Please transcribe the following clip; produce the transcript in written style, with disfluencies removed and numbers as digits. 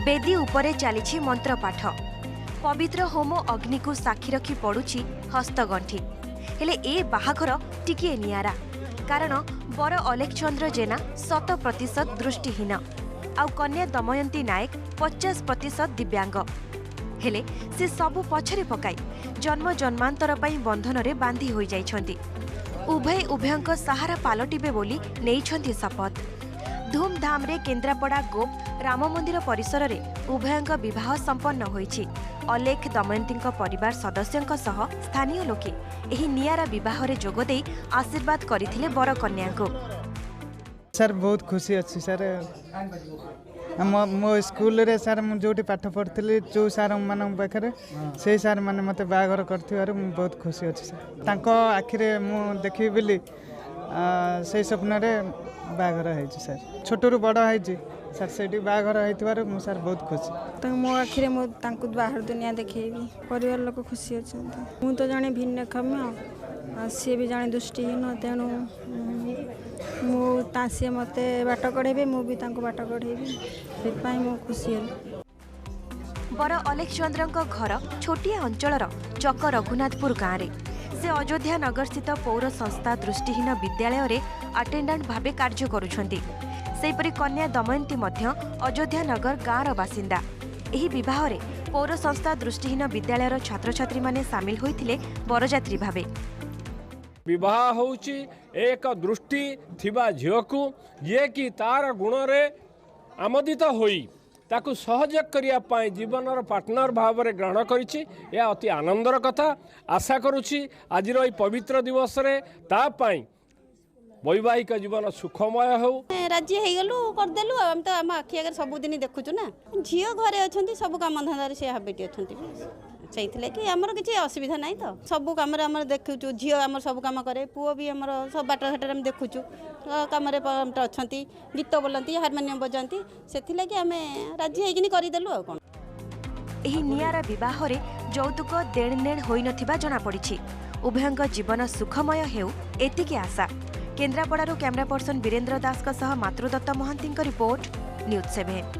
बेदी उपरे चली मंत्रपाठ पवित्र होम अग्नि को साक्षी रखी पड़ुछि हस्तगंठी हेले ए बाहाघर टिकिए नियारा कारण बर अलेक्चंद्र जेना 100% दृष्टिहीन आउ कन्या दमयंती नायक 50% दिव्यांग हेले से सबु पछरे पकाई जन्म जन्मांतर पई बंधन रे बांधी होई जाइछंती उभय उभयंक सहारा पालटिबे बोली नेइछंती शपथ धूमधाम रे केन्द्रापड़ा गोप राम मंदिर परिसर रे उभयंक विवाह संपन्न होईछि अलेख दमयंती परिवार सदस्यों सह स्थानीय लोके एही नियारा विवाह रे जोग देई आशीर्वाद करथिले बर कन्या को। सर बहुत खुशी अच्छी सर मो स्कूल रे सर जो पाठ पढ़ी जो सार मान पाखे से सार मैंने मत बाघर कर बहुत खुशी अच्छी सर तांको आखिरे मु देखी बोली से स्वप्न रे बाघर है सर छोटू बड़ है सर से बाघर हो सर बहुत खुशी मो आखिरे मो बाहर दुनिया देखेबी परिवार लोक खुशी अच्छा मु तो जड़े भिन्नक्षम सी भी जड़े दृष्टिहीन तेणु सी मत बाट कढ़े मुझे बाट कढ़ेबी से मो खुशी है। बर अलेक्चंद्र घर छोटिया अंचलर चक रघुनाथपुर गाँव में से अयोध्या नगर स्थित पौर संस्था दृष्टिहीन विद्यालय रे अटेंडेंट भावे कार्य करुछंती सेपरि कन्या दमयंती मध्य अयोध्या नगर गाँवर बासिंदा एही विवाह रे पौर संस्था दृष्टिहीन विद्यालयर छात्र छात्री माने सामिल होइथिले बरजात्री भावे विवाह होउची एक दृष्टि थिबा झियकु जे कि तार गुण रे आमोदित होई ताकू सहयोग करिया पाए जीवनर पार्टनर भाव में ग्रहण करिछि या अति आनंदर कथा आशा करुछि आजिर एई पवित्र दिवस रे ता पाई वैवाहिक जीवन सुखमय हो राजी हेगलु करदेलु हम तो आम आखि आगे सबुदिन देखुचु ना झील घरे अच्छा सब कम धंदा से हाबिटी अच्छा से किसी असुविधा ना तो सब कम देखुचु झील आम सब कम करे पुओ भी आम सब बाट घाटे देखुचु कम अच्छा गीत बोलती हारमोनियम बजाती से आम राजी होगी करदेलु आ कौन एही नियारा विवाह रे यौतुक देणनेण होई नथिबा जणा पड़िछि उभयंक जीवन सुखमय हेउ एतिकी आशा। केन्द्रापड़ारू कैमरा पर्सन वीरेन्द्र दास सह मातृदत्त महांती रिपोर्ट न्यूज 7।